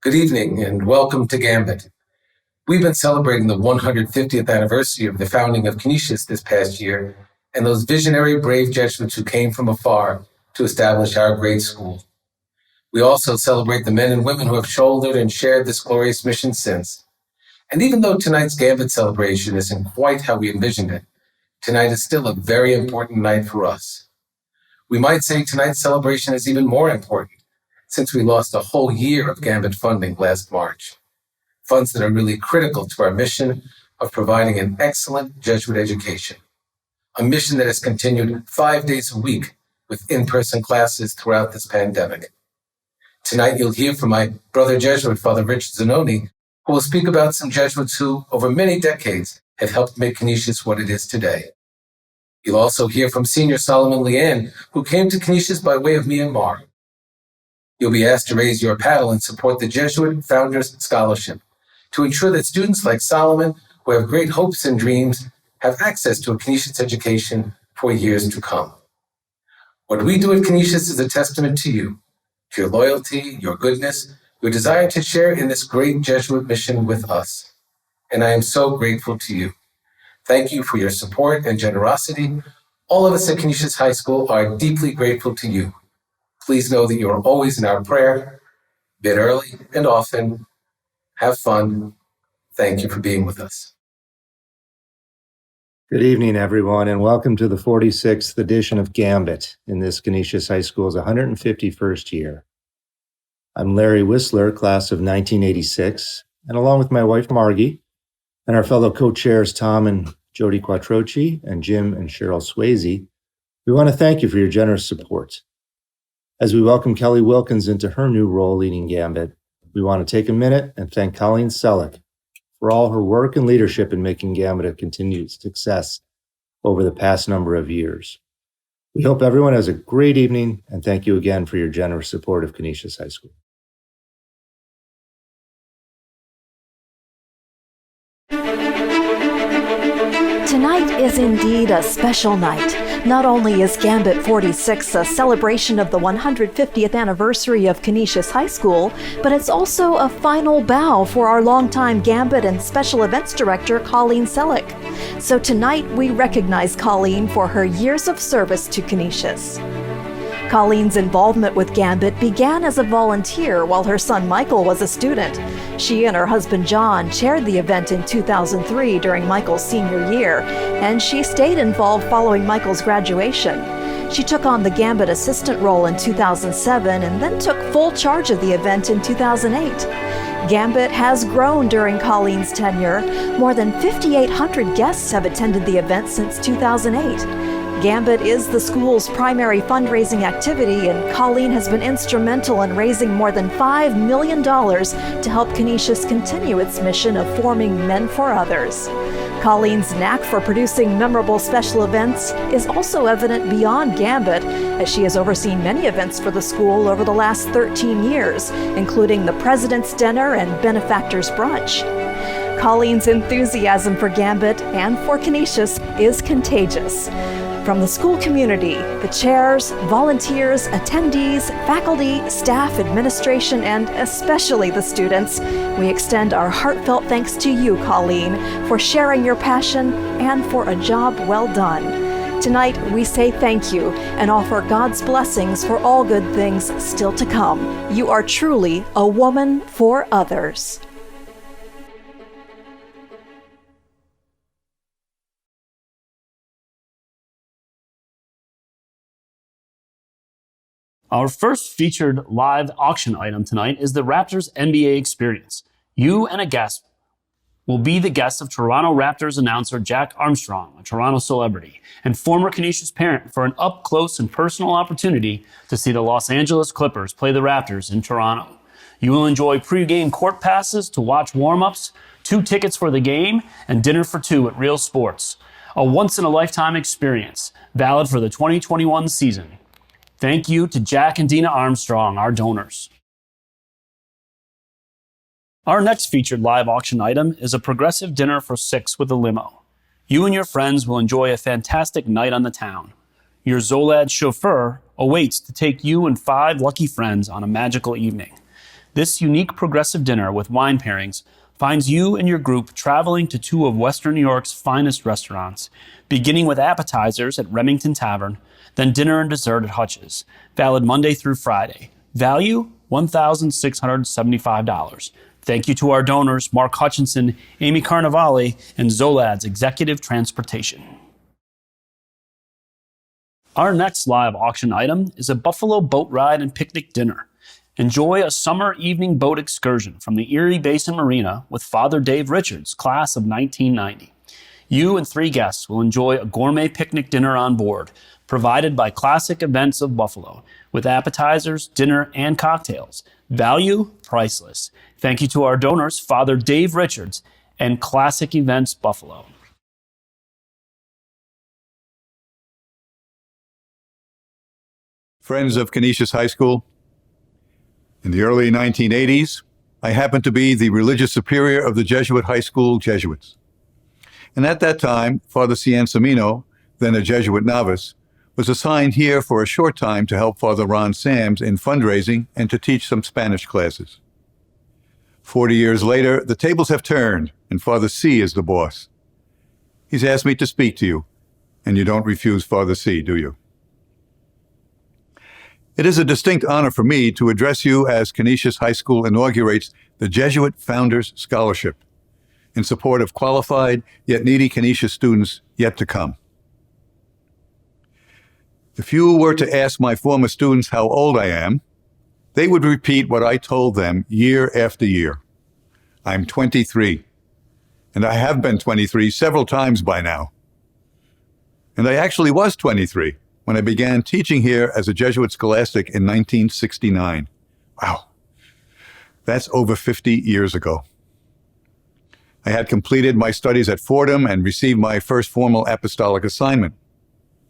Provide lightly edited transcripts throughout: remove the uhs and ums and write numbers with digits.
Good evening and welcome to GAMBIT. We've been celebrating the 150th anniversary of the founding of Canisius this past year and those visionary, brave Jesuits who came from afar to establish our great school. We also celebrate the men and women who have shouldered and shared this glorious mission since. And even though tonight's GAMBIT celebration isn't quite how we envisioned it, tonight is still a very important night for us. We might say tonight's celebration is even more important, since we lost a whole year of GAMBIT funding last March. Funds that are really critical to our mission of providing an excellent Jesuit education. A mission that has continued 5 days a week with in-person classes throughout this pandemic. Tonight you'll hear from my brother Jesuit, Father Richard Zanoni, who will speak about some Jesuits who, over many decades, have helped make Canisius what it is today. You'll also hear from Senior Solomon Leanne, who came to Canisius by way of Myanmar. You'll be asked to raise your paddle and support the Jesuit Founders Scholarship to ensure that students like Solomon, who have great hopes and dreams, have access to a Canisius education for years to come. What we do at Canisius is a testament to you, to your loyalty, your goodness, your desire to share in this great Jesuit mission with us. And I am so grateful to you. Thank you for your support and generosity. All of us at Canisius High School are deeply grateful to you. Please know that you are always in our prayer. Bid early and often. Have fun. Thank you for being with us. Good evening, everyone, and welcome to the 46th edition of GAMBIT in this Canisius High School's 151st year. I'm Larry Whistler, class of 1986, and along with my wife, Margie, and our fellow co-chairs, Tom and Jody Quattrochi, and Jim and Cheryl Swayze, we want to thank you for your generous support. As we welcome Kelly Wilkins into her new role leading GAMBIT, we want to take a minute and thank Colleen Selleck for all her work and leadership in making GAMBIT a continued success over the past number of years. We hope everyone has a great evening, and thank you again for your generous support of Canisius High School. Tonight is indeed a special night. Not only is GAMBIT 46 a celebration of the 150th anniversary of Canisius High School, but it's also a final bow for our longtime GAMBIT and Special Events Director, Colleen Selleck. So tonight we recognize Colleen for her years of service to Canisius. Colleen's involvement with GAMBIT began as a volunteer while her son Michael was a student. She and her husband John chaired the event in 2003 during Michael's senior year, and she stayed involved following Michael's graduation. She took on the GAMBIT assistant role in 2007 and then took full charge of the event in 2008. GAMBIT has grown during Colleen's tenure. More than 5,800 guests have attended the event since 2008. GAMBIT is the school's primary fundraising activity, and Colleen has been instrumental in raising more than $5 million to help Canisius continue its mission of forming men for others. Colleen's knack for producing memorable special events is also evident beyond GAMBIT, as she has overseen many events for the school over the last 13 years, including the President's Dinner and Benefactors Brunch. Colleen's enthusiasm for GAMBIT and for Canisius is contagious. From the school community, the chairs, volunteers, attendees, faculty, staff, administration, and especially the students, we extend our heartfelt thanks to you, Colleen, for sharing your passion and for a job well done. Tonight, we say thank you and offer God's blessings for all good things still to come. You are truly a woman for others. Our first featured live auction item tonight is the Raptors Mba Experience. You and a guest will be the guest of Toronto Raptors announcer Jack Armstrong, a Toronto celebrity, and former Canisius parent, for an up-close and personal opportunity to see the Los Angeles Clippers play the Raptors in Toronto. You will enjoy pre-game court passes to watch warm-ups, 2 tickets for the game, and dinner for 2 at Real Sports. A once-in-a-lifetime experience, valid for the 2021 season. Thank you to Jack and Dina Armstrong, our donors. Our next featured live auction item is a progressive dinner for 6 with a limo. You and your friends will enjoy a fantastic night on the town. Your Zolad chauffeur awaits to take you and 5 lucky friends on a magical evening. This unique progressive dinner with wine pairings finds you and your group traveling to two of Western New York's finest restaurants, beginning with appetizers at Remington Tavern, then dinner and dessert at Hutch's, valid Monday through Friday. Value, $1,675. Thank you to our donors, Mark Hutchinson, Amy Carnevale, and Zolad's Executive Transportation. Our next live auction item is a Buffalo boat ride and picnic dinner. Enjoy a summer evening boat excursion from the Erie Basin Marina with Father Dave Richards, class of 1990. You and 3 guests will enjoy a gourmet picnic dinner on board, provided by Classic Events of Buffalo, with appetizers, dinner, and cocktails. Value, priceless. Thank you to our donors, Father Dave Richards and Classic Events Buffalo. Friends of Canisius High School, in the early 1980s, I happened to be the religious superior of the Jesuit High School Jesuits. And at that time, Father Ciancimino, then a Jesuit novice, was assigned here for a short time to help Father Ron Sams in fundraising and to teach some Spanish classes. 40 years later, the tables have turned, and Father C is the boss. He's asked me to speak to you, and you don't refuse Father C, do you? It is a distinct honor for me to address you as Canisius High School inaugurates the Jesuit Founders Scholarship in support of qualified yet needy Canisius students yet to come. If you were to ask my former students how old I am, they would repeat what I told them year after year. I'm 23, and I have been 23 several times by now. And I actually was 23 when I began teaching here as a Jesuit scholastic in 1969. Wow, that's over 50 years ago. I had completed my studies at Fordham and received my first formal apostolic assignment.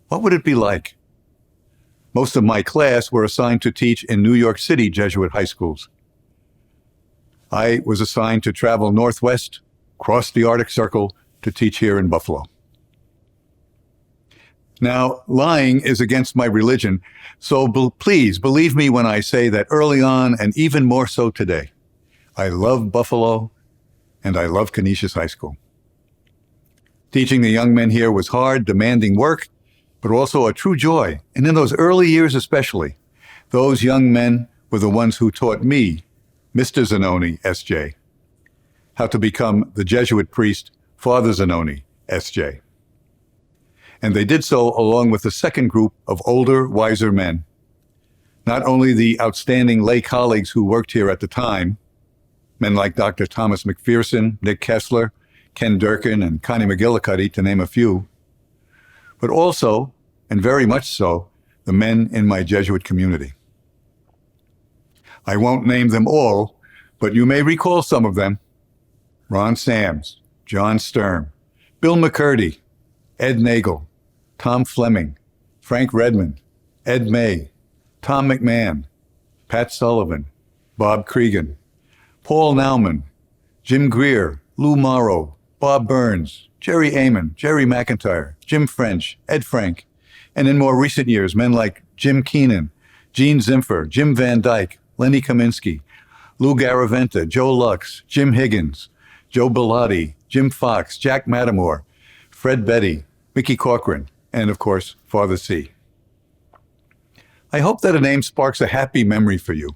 What would it be like? Most of my class were assigned to teach in New York City Jesuit high schools. I was assigned to travel northwest, cross the Arctic Circle to teach here in Buffalo. Now, lying is against my religion, so please believe me when I say that early on, and even more so today, I love Buffalo and I love Canisius High School. Teaching the young men here was hard, demanding work, but also a true joy. And in those early years especially, those young men were the ones who taught me, Mr. Zanoni, S.J., how to become the Jesuit priest, Father Zanoni, S.J. And they did so along with a second group of older, wiser men. Not only the outstanding lay colleagues who worked here at the time, men like Dr. Thomas McPherson, Nick Kessler, Ken Durkin, and Connie McGillicuddy, to name a few, but also, and very much so, the men in my Jesuit community. I won't name them all, but you may recall some of them. Ron Sams, John Sturm, Bill McCurdy, Ed Nagel, Tom Fleming, Frank Redmond, Ed May, Tom McMahon, Pat Sullivan, Bob Cregan, Paul Nauman, Jim Greer, Lou Morrow, Bob Burns, Jerry Amon, Jerry McIntyre, Jim French, Ed Frank, and in more recent years, men like Jim Keenan, Gene Zimfer, Jim Van Dyke, Lenny Kaminsky, Lou Garaventa, Joe Lux, Jim Higgins, Joe Bellotti, Jim Fox, Jack Matamore, Fred Betty, Mickey Corcoran, and of course, Father C. I hope that a name sparks a happy memory for you.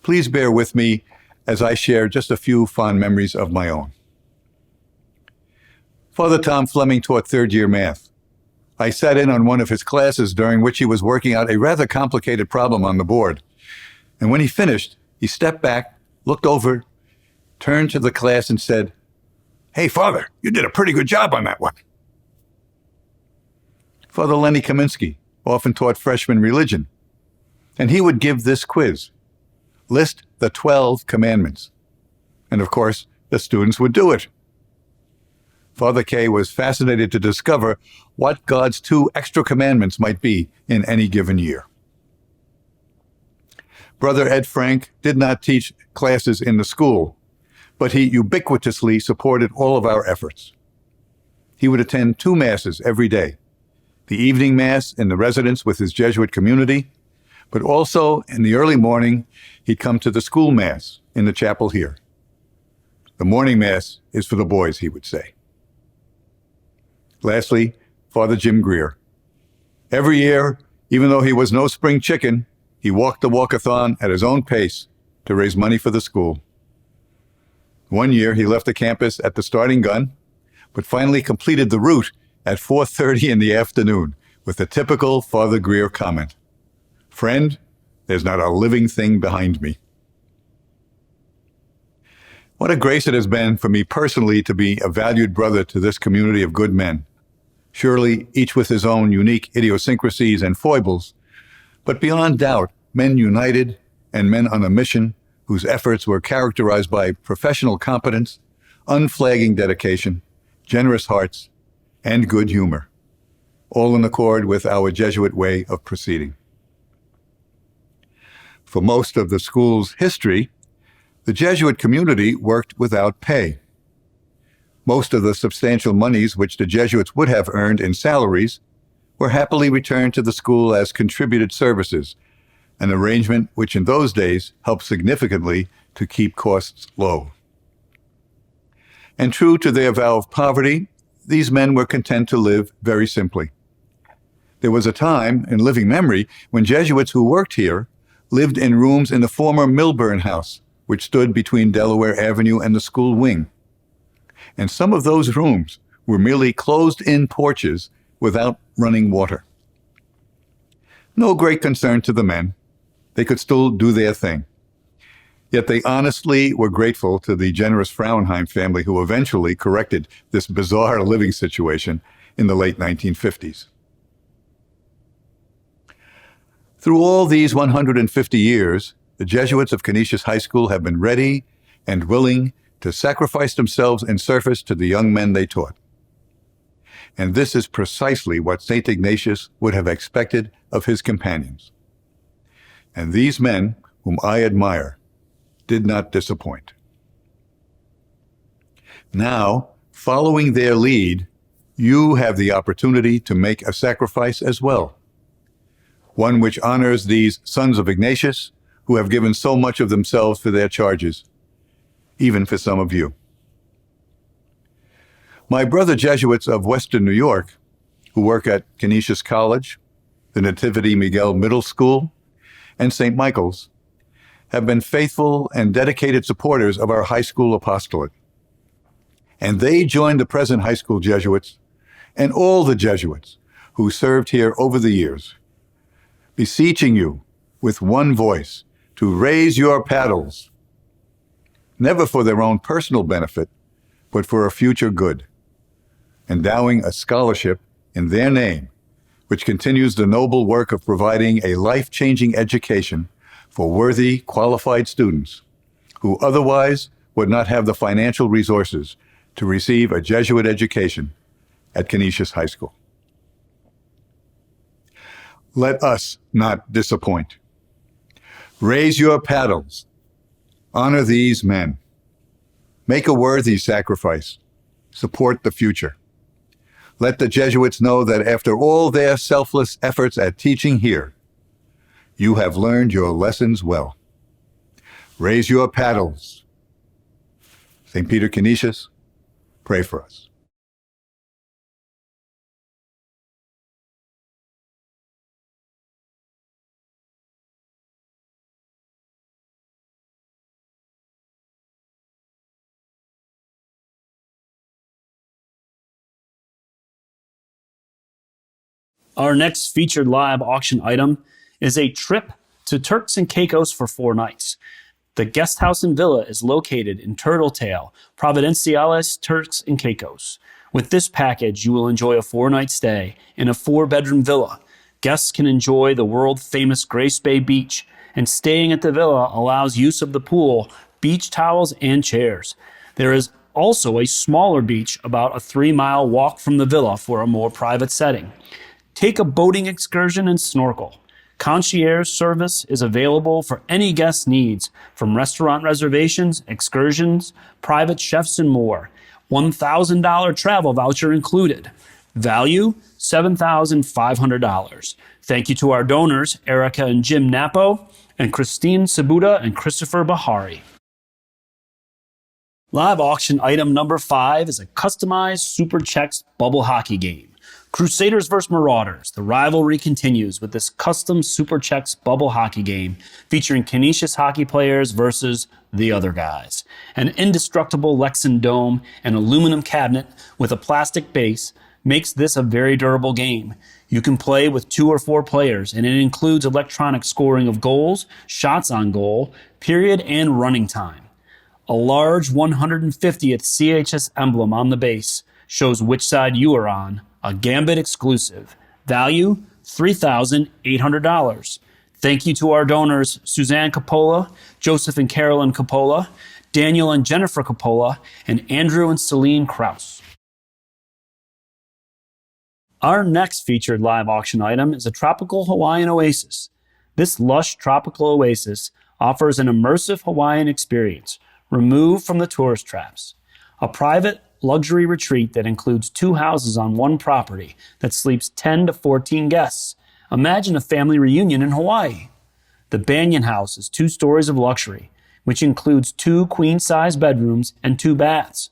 Please bear with me as I share just a few fond memories of my own. Father Tom Fleming taught third-year math. I sat in on one of his classes during which he was working out a rather complicated problem on the board. And when he finished, he stepped back, looked over, turned to the class and said, "Hey, Father, you did a pretty good job on that one." Father Lenny Kaminsky often taught freshmen religion, and he would give this quiz: list the 12 commandments. And of course, the students would do it. Father K was fascinated to discover what God's 2 extra commandments might be in any given year. Brother Ed Frank did not teach classes in the school, but he ubiquitously supported all of our efforts. He would attend 2 masses every day: the evening mass in the residence with his Jesuit community, But also, in the early morning, he'd come to the school mass in the chapel here. The morning mass is for the boys, he would say. Lastly, Father Jim Greer. Every year, even though he was no spring chicken, he walked the walkathon at his own pace to raise money for the school. One year, he left the campus at the starting gun, but finally completed the route at 4:30 in the afternoon with the typical Father Greer comment, "Friend, there's not a living thing behind me." What a grace it has been for me personally to be a valued brother to this community of good men, surely each with his own unique idiosyncrasies and foibles, but beyond doubt, men united and men on a mission whose efforts were characterized by professional competence, unflagging dedication, generous hearts, and good humor, all in accord with our Jesuit way of proceeding. For most of the school's history, the Jesuit community worked without pay. Most of the substantial monies which the Jesuits would have earned in salaries were happily returned to the school as contributed services, an arrangement which in those days helped significantly to keep costs low. And true to their vow of poverty, these men were content to live very simply. There was a time in living memory when Jesuits who worked here lived in rooms in the former Milburn House, which stood between Delaware Avenue and the school wing. And some of those rooms were merely closed-in porches without running water. No great concern to the men. They could still do their thing. Yet they honestly were grateful to the generous Frauenheim family who eventually corrected this bizarre living situation in the late 1950s. Through all these 150 years, the Jesuits of Canisius High School have been ready and willing to sacrifice themselves in service to the young men they taught. And this is precisely what St. Ignatius would have expected of his companions. And these men, whom I admire, did not disappoint. Now, following their lead, you have the opportunity to make a sacrifice as well, one which honors these sons of Ignatius who have given so much of themselves for their charges, even for some of you. My brother Jesuits of Western New York, who work at Canisius College, the Nativity Miguel Middle School, and St. Michael's, have been faithful and dedicated supporters of our high school apostolate. And they joined the present high school Jesuits and all the Jesuits who served here over the years, beseeching you with one voice to raise your paddles, never for their own personal benefit, but for a future good, endowing a scholarship in their name, which continues the noble work of providing a life-changing education for worthy, qualified students who otherwise would not have the financial resources to receive a Jesuit education at Canisius High School. Let us not disappoint. Raise your paddles. Honor these men. Make a worthy sacrifice. Support the future. Let the Jesuits know that after all their selfless efforts at teaching here, you have learned your lessons well. Raise your paddles. St. Peter Canisius, pray for us. Our next featured live auction item is a trip to Turks and Caicos for 4 nights. The guest house and villa is located in Turtletail, Providenciales, Turks and Caicos. With this package, you will enjoy a 4-night stay in a 4-bedroom villa. Guests can enjoy the world-famous Grace Bay Beach, and staying at the villa allows use of the pool, beach towels, and chairs. There is also a smaller beach about a 3-mile walk from the villa for a more private setting. Take a boating excursion and snorkel. Concierge service is available for any guest needs, from restaurant reservations, excursions, private chefs, and more. $1,000 travel voucher included. Value, $7,500. Thank you to our donors, Erica and Jim Napo, and Christine Sabuda and Christopher Bahari. Live auction item number 5 is a customized Super Checks bubble hockey game. Crusaders vs. Marauders. The rivalry continues with this custom Super Checks bubble hockey game featuring Canisius hockey players versus the other guys. An indestructible Lexan dome and aluminum cabinet with a plastic base makes this a very durable game. You can play with 2 or 4 players, and it includes electronic scoring of goals, shots on goal, period, and running time. A large 150th CHS emblem on the base shows which side you are on. A GAMBIT exclusive. Value, $3,800. Thank you to our donors, Suzanne Coppola, Joseph and Carolyn Coppola, Daniel and Jennifer Coppola, and Andrew and Celine Kraus. Our next featured live auction item is a tropical Hawaiian oasis. This lush tropical oasis offers an immersive Hawaiian experience, removed from the tourist traps. A private luxury retreat that includes 2 houses on one property that sleeps 10 to 14 guests. Imagine a family reunion in Hawaii. The Banyan House is 2 stories of luxury, which includes 2 queen-size bedrooms and 2 baths.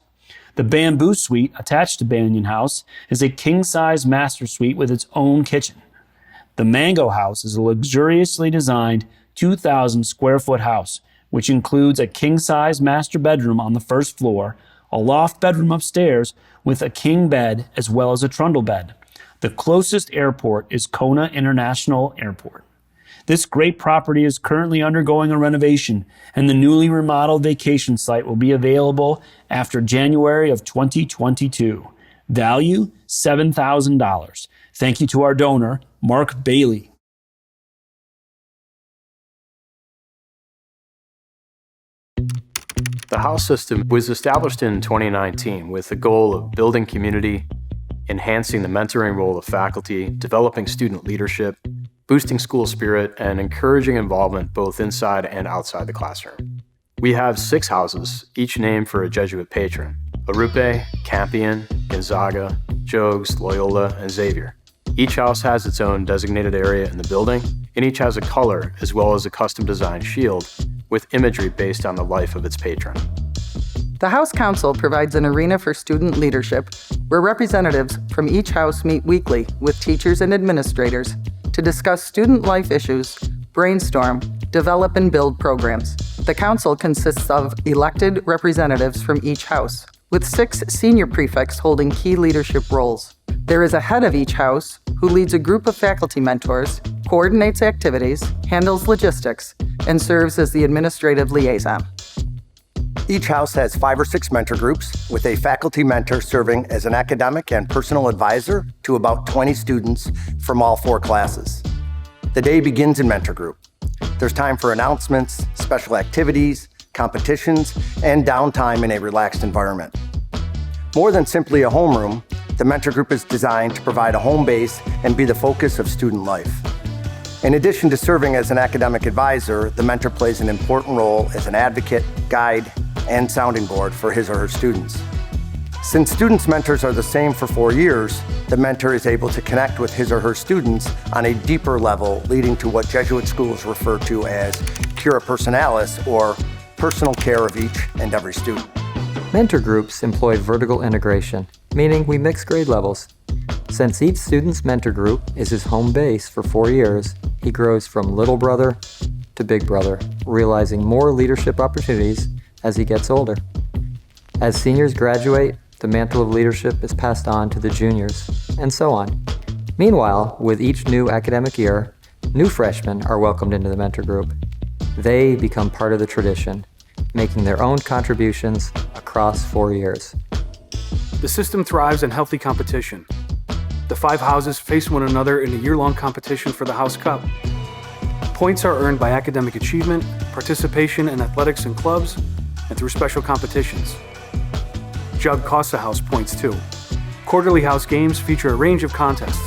The Bamboo Suite attached to Banyan House is a king-size master suite with its own kitchen. The Mango House is a luxuriously designed 2,000 square foot house, which includes a king-size master bedroom on the first floor, a loft bedroom upstairs with a king bed as well as a trundle bed. The closest airport is Kona International Airport. This great property is currently undergoing a renovation, and the newly remodeled vacation site will be available after January of 2022. Value, $7,000. Thank you to our donor, Mark Bailey. The house system was established in 2019 with the goal of building community, enhancing the mentoring role of faculty, developing student leadership, boosting school spirit, and encouraging involvement both inside and outside the classroom. We have 6 houses, each named for a Jesuit patron: Arupe, Campion, Gonzaga, Jogues, Loyola, and Xavier. Each house has its own designated area in the building, and each has a color as well as a custom-designed shield with imagery based on the life of its patron. The House Council provides an arena for student leadership where representatives from each house meet weekly with teachers and administrators to discuss student life issues, brainstorm, develop, and build programs. The council consists of elected representatives from each house, with 6 senior prefects holding key leadership roles. There is a head of each house who leads a group of faculty mentors, coordinates activities, handles logistics, and serves as the administrative liaison. Each house has 5 or 6 mentor groups, with a faculty mentor serving as an academic and personal advisor to about 20 students from all 4 classes. The day begins in mentor group. There's time for announcements, special activities, competitions, and downtime in a relaxed environment. More than simply a homeroom, the mentor group is designed to provide a home base and be the focus of student life. In addition to serving as an academic advisor, the mentor plays an important role as an advocate, guide, and sounding board for his or her students. Since students' mentors are the same for 4 years, the mentor is able to connect with his or her students on a deeper level, leading to what Jesuit schools refer to as cura personalis, or personal care of each and every student. Mentor groups employ vertical integration, meaning we mix grade levels. Since each student's mentor group is his home base for 4 years, he grows from little brother to big brother, realizing more leadership opportunities as he gets older. As seniors graduate, the mantle of leadership is passed on to the juniors, and so on. Meanwhile, with each new academic year, new freshmen are welcomed into the mentor group. They become part of the tradition, making their own contributions across 4 years. The system thrives on healthy competition. The 5 houses face one another in a year-long competition for the House Cup. Points are earned by academic achievement, participation in athletics and clubs, and through special competitions. Jug costs the house points too. Quarterly house games feature a range of contests.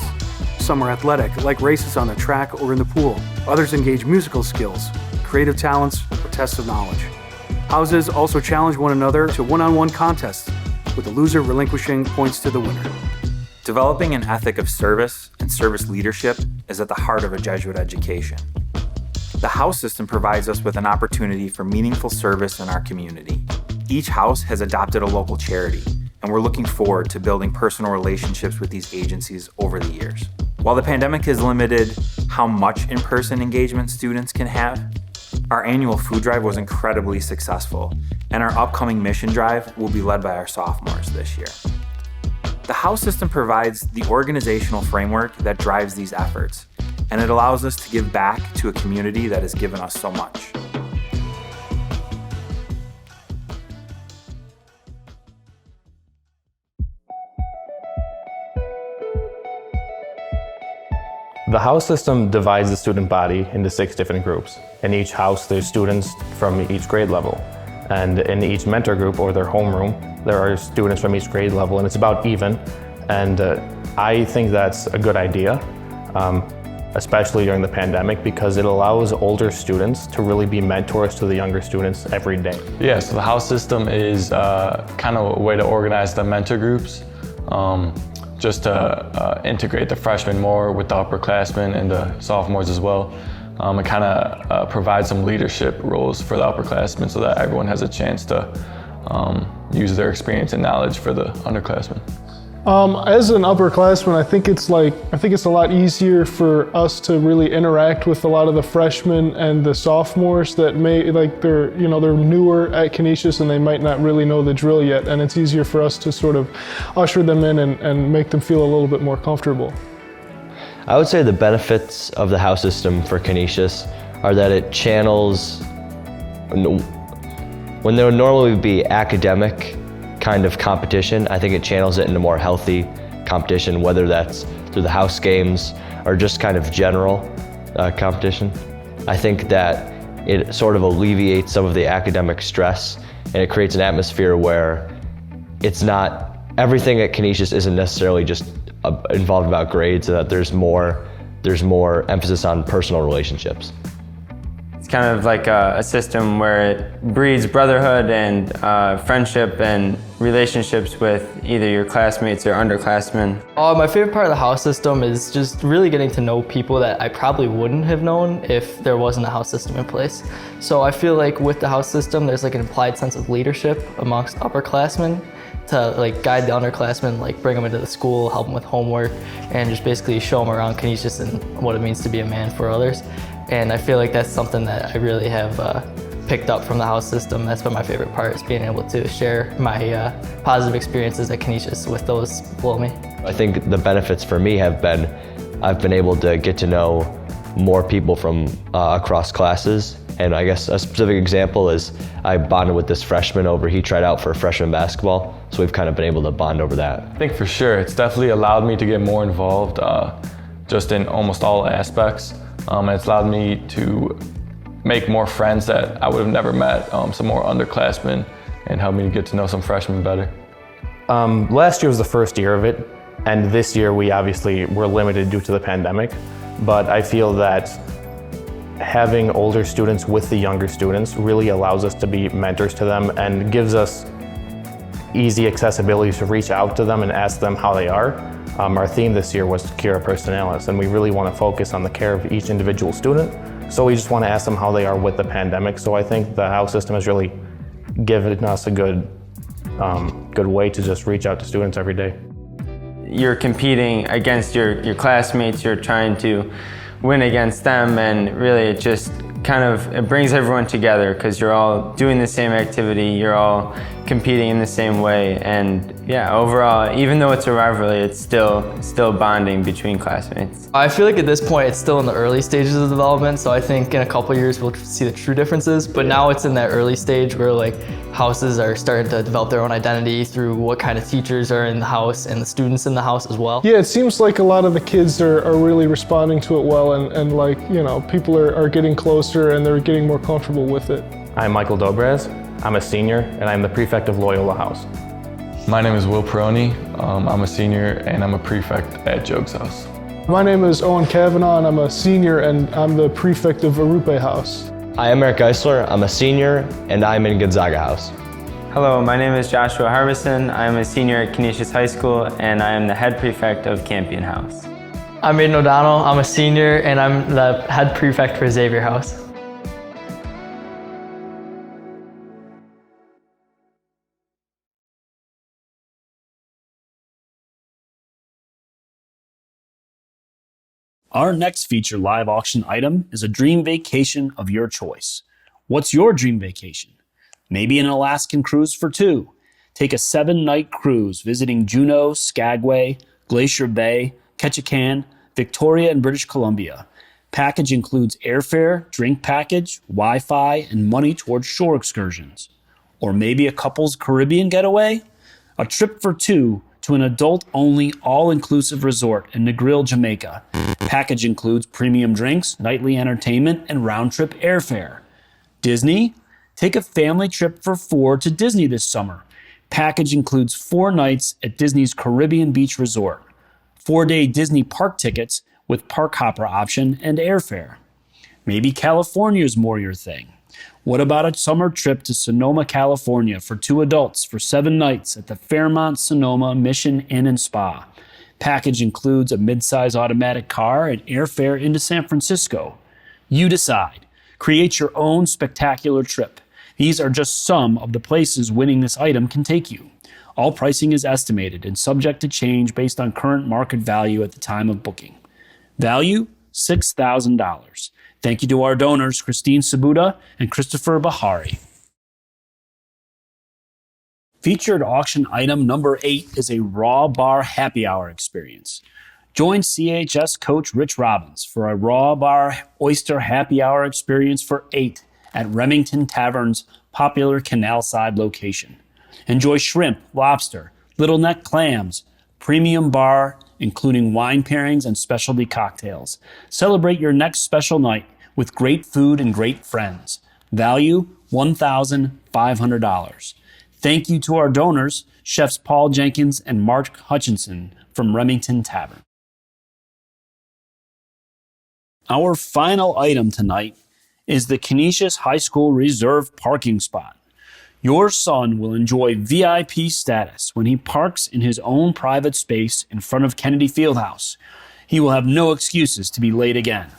Some are athletic, like races on the track or in the pool. Others engage musical skills, creative talents, or tests of knowledge. Houses also challenge one another to one-on-one contests, with the loser relinquishing points to the winner. Developing an ethic of service and service leadership is at the heart of a Jesuit education. The house system provides us with an opportunity for meaningful service in our community. Each house has adopted a local charity, and we're looking forward to building personal relationships with these agencies over the years. While the pandemic has limited how much in-person engagement students can have, our annual food drive was incredibly successful, and our upcoming mission drive will be led by our sophomores this year. The house system provides the organizational framework that drives these efforts, and it allows us to give back to a community that has given us so much. The house system divides the student body into 6 different groups. In each house, there's students from each grade level. And in each mentor group or their homeroom, there are students from each grade level, and it's about even. And I think that's a good idea, especially during the pandemic, because it allows older students to really be mentors to the younger students every day. Yeah, so the house system is kind of a way to organize the mentor groups, just to integrate the freshmen more with the upperclassmen and the sophomores as well. It kind of provides some leadership roles for the upperclassmen so that everyone has a chance to use their experience and knowledge for the underclassmen. As an upperclassman, I think it's a lot easier for us to really interact with a lot of the freshmen and the sophomores that they're newer at Canisius and they might not really know the drill yet, and it's easier for us to sort of usher them in and make them feel a little bit more comfortable. I would say the benefits of the house system for Canisius are that it channels, when there would normally be academic kind of competition, I think it channels it into more healthy competition, whether that's through the house games or just kind of general competition. I think that it sort of alleviates some of the academic stress, and it creates an atmosphere where it's not, everything at Canisius isn't necessarily just involved about grades, so that there's more emphasis on personal relationships. It's kind of like a system where it breeds brotherhood and friendship and relationships with either your classmates or underclassmen. My favorite part of the house system is just really getting to know people that I probably wouldn't have known if there wasn't a house system in place. So I feel like with the house system, there's like an implied sense of leadership amongst upperclassmen to guide the underclassmen, bring them into the school, help them with homework, and just basically show them around Canisius and what it means to be a man for others. And I feel like that's something that I really have picked up from the house system. That's been my favorite part, is being able to share my positive experiences at Canisius with those below me. I think the benefits for me have been, I've been able to get to know more people from across classes. And I guess a specific example is I bonded with this freshman over, he tried out for freshman basketball. So we've kind of been able to bond over that. I think for sure, it's definitely allowed me to get more involved just in almost all aspects. It's allowed me to make more friends that I would have never met, some more underclassmen, and helped me to get to know some freshmen better. Last year was the first year of it, and this year we obviously were limited due to the pandemic, but I feel that having older students with the younger students really allows us to be mentors to them and gives us easy accessibility to reach out to them and ask them how they are. Our theme this year was Cura Personalis, and we really want to focus on the care of each individual student. So we just want to ask them how they are with the pandemic. So I think the house system has really given us a good way to just reach out to students every day. You're competing against your classmates, you're trying to win against them, and really it just it brings everyone together because you're all doing the same activity, you're all competing in the same way, and yeah, overall, even though it's a rivalry, it's still bonding between classmates. I feel like at this point it's still in the early stages of development, so I think in a couple years we'll see the true differences, but now it's in that early stage where houses are starting to develop their own identity through what kind of teachers are in the house and the students in the house as well. Yeah, it seems like a lot of the kids are really responding to it well, and people are getting closer and they're getting more comfortable with it. I'm Michael Dobraz. I'm a senior, and I'm the prefect of Loyola House. My name is Will Peroni. I'm a senior, and I'm a prefect at Jogues House. My name is Owen Kavanaugh, and I'm a senior, and I'm the prefect of Arupe House. I am Eric Geisler. I'm a senior, and I'm in Gonzaga House. Hello, my name is Joshua Harbison. I am a senior at Canisius High School, and I am the head prefect of Campion House. I'm Aiden O'Donnell. I'm a senior, and I'm the head prefect for Xavier House. Our next featured live auction item is a dream vacation of your choice. What's your dream vacation? Maybe an Alaskan cruise for two. Take a 7-night cruise visiting Juneau, Skagway, Glacier Bay, Ketchikan, Victoria, and British Columbia. Package includes airfare, drink package, Wi-Fi, and money towards shore excursions. Or maybe a couple's Caribbean getaway? A trip for two to an adult-only, all-inclusive resort in Negril, Jamaica. Package includes premium drinks, nightly entertainment, and round-trip airfare. Disney? Take a family trip for four to Disney this summer. Package includes 4 nights at Disney's Caribbean Beach Resort, 4-day Disney park tickets with park hopper option and airfare. Maybe California is more your thing. What about a summer trip to Sonoma, California for 2 adults for 7 nights at the Fairmont Sonoma Mission Inn and Spa? Package includes a midsize automatic car and airfare into San Francisco. You decide. Create your own spectacular trip. These are just some of the places winning this item can take you. All pricing is estimated and subject to change based on current market value at the time of booking. Value, $6,000. Thank you to our donors, Christine Sabuda and Christopher Bahari. Featured auction item number 8 is a Raw Bar Happy Hour experience. Join CHS coach Rich Robbins for a Raw Bar Oyster Happy Hour experience for 8 at Remington Tavern's popular Canal Side location. Enjoy shrimp, lobster, little neck clams, premium bar, including wine pairings and specialty cocktails. Celebrate your next special night with great food and great friends. Value, $1,500. Thank you to our donors, Chefs Paul Jenkins and Mark Hutchinson from Remington Tavern. Our final item tonight is the Canisius High School Reserve Parking Spot. Your son will enjoy VIP status when he parks in his own private space in front of Kennedy Fieldhouse. He will have no excuses to be late again.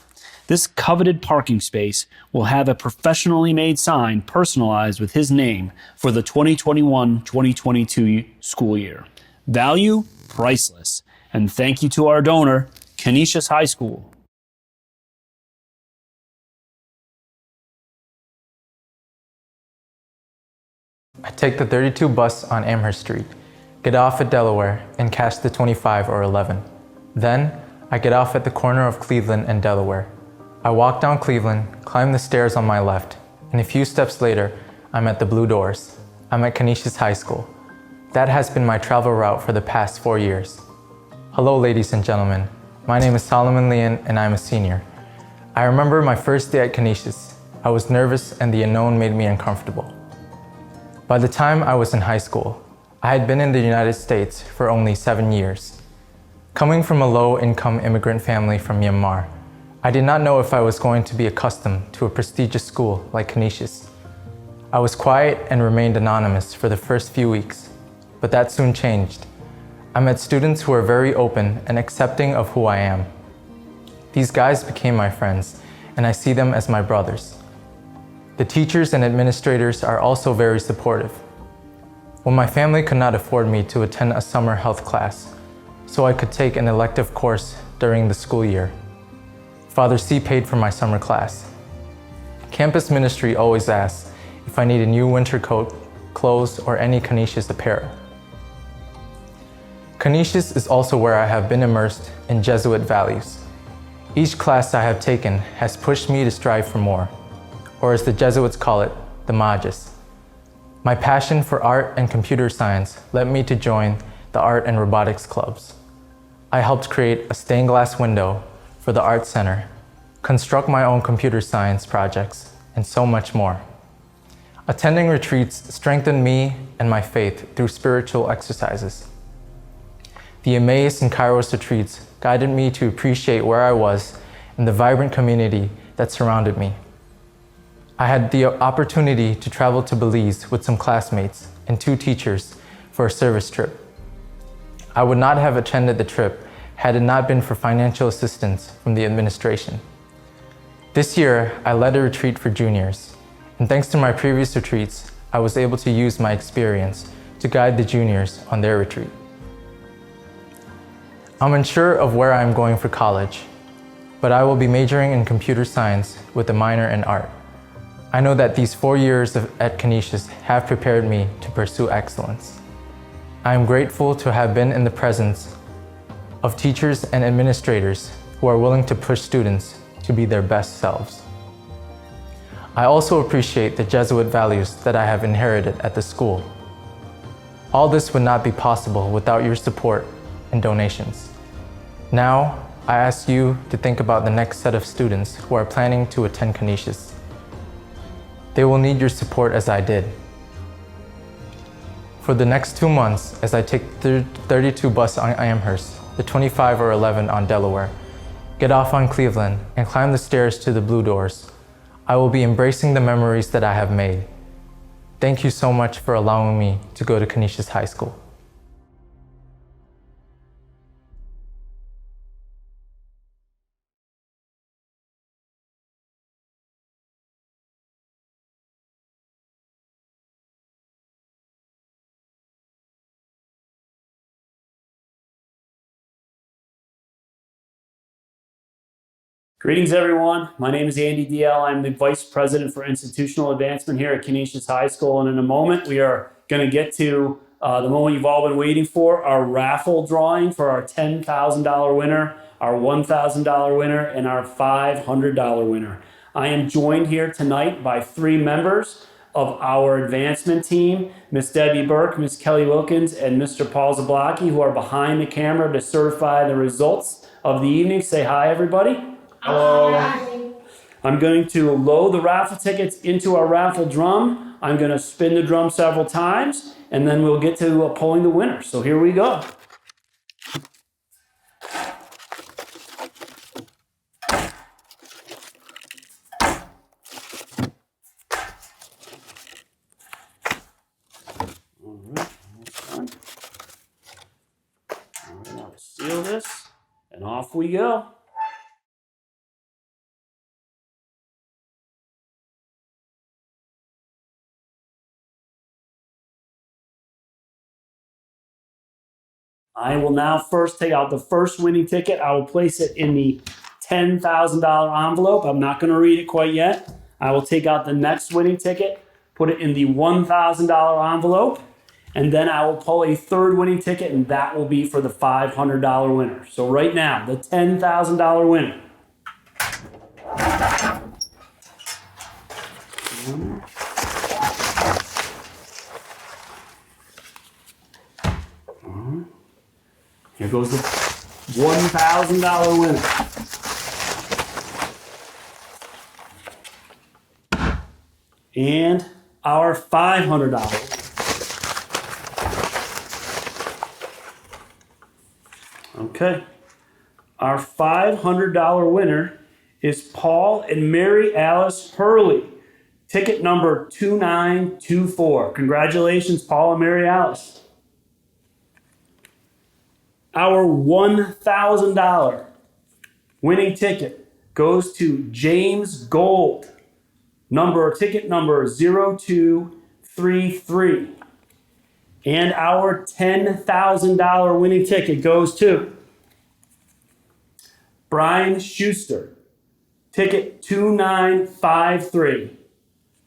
This coveted parking space will have a professionally made sign personalized with his name for the 2021-2022 school year. Value, priceless. And thank you to our donor, Canisius High School. I take the 32 bus on Amherst Street, get off at Delaware, and catch the 25 or 11. Then, I get off at the corner of Cleveland and Delaware. I walk down Cleveland, climb the stairs on my left, and a few steps later, I'm at the Blue Doors. I'm at Canisius High School. That has been my travel route for the past 4 years. Hello, ladies and gentlemen. My name is Solomon Leon, and I'm a senior. I remember my first day at Canisius. I was nervous, and the unknown made me uncomfortable. By the time I was in high school, I had been in the United States for only 7 years. Coming from a low-income immigrant family from Myanmar, I did not know if I was going to be accustomed to a prestigious school like Canisius. I was quiet and remained anonymous for the first few weeks, but that soon changed. I met students who were very open and accepting of who I am. These guys became my friends, and I see them as my brothers. The teachers and administrators are also very supportive. When my family could not afford me to attend a summer health class, so I could take an elective course during the school year, Father C paid for my summer class. Campus ministry always asks if I need a new winter coat, clothes, or any Canisius apparel. Canisius is also where I have been immersed in Jesuit values. Each class I have taken has pushed me to strive for more, or as the Jesuits call it, the Magis. My passion for art and computer science led me to join the art and robotics clubs. I helped create a stained glass window for the art center, construct my own computer science projects, and so much more. Attending retreats strengthened me and my faith through spiritual exercises. The Emmaus and Kairos retreats guided me to appreciate where I was and the vibrant community that surrounded me. I had the opportunity to travel to Belize with some classmates and 2 teachers for a service trip. I would not have attended the trip had it not been for financial assistance from the administration. This year, I led a retreat for juniors, and thanks to my previous retreats, I was able to use my experience to guide the juniors on their retreat. I'm unsure of where I'm going for college, but I will be majoring in computer science with a minor in art. I know that these 4 years at Canisius have prepared me to pursue excellence. I am grateful to have been in the presence of teachers and administrators who are willing to push students to be their best selves. I also appreciate the Jesuit values that I have inherited at the school. All this would not be possible without your support and donations. Now, I ask you to think about the next set of students who are planning to attend Canisius. They will need your support as I did. For the next 2 months, as I take the 32 bus on Amherst, the 25 or 11 on Delaware, get off on Cleveland, and climb the stairs to the Blue Doors, I will be embracing the memories that I have made. Thank you so much for allowing me to go to Canisius High School. Greetings, everyone. My name is Andy DL. I'm the Vice President for Institutional Advancement here at Canisius High School. And in a moment, we are going to get to the moment you've all been waiting for, our raffle drawing for our $10,000 winner, our $1,000 winner, and our $500 winner. I am joined here tonight by 3 members of our advancement team, Miss Debbie Burke, Miss Kelly Wilkins, and Mr. Paul Zablocki, who are behind the camera to certify the results of the evening. Say hi, everybody. Hello. I'm going to load the raffle tickets into our raffle drum. I'm going to spin the drum several times, and then we'll get to pulling the winner. So here we go. All right, now we'll seal this, and off we go. I will now first take out the first winning ticket. I will place it in the $10,000 envelope. I'm not going to read it quite yet. I will take out the next winning ticket, put it in the $1,000 envelope, and then I will pull a third winning ticket, and that will be for the $500 winner. So right now, the $10,000 winner. Here goes the $1,000 winner. And our $500. Okay. Our $500 winner is Paul and Mary Alice Hurley. Ticket number 2924. Congratulations, Paul and Mary Alice. Our $1,000 winning ticket goes to James Gold, ticket number 0233. And our $10,000 winning ticket goes to Brian Schuster, ticket 2953.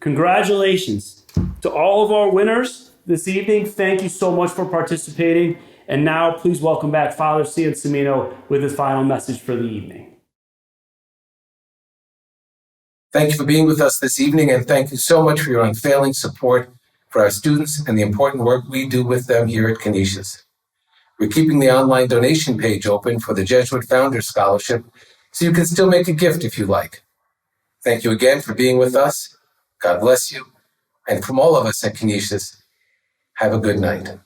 Congratulations to all of our winners this evening. Thank you so much for participating. And now, please welcome back Father Ciancimino with his final message for the evening. Thank you for being with us this evening, and thank you so much for your unfailing support for our students and the important work we do with them here at Canisius. We're keeping the online donation page open for the Jesuit Founders Scholarship, so you can still make a gift if you like. Thank you again for being with us. God bless you. And from all of us at Canisius, have a good night.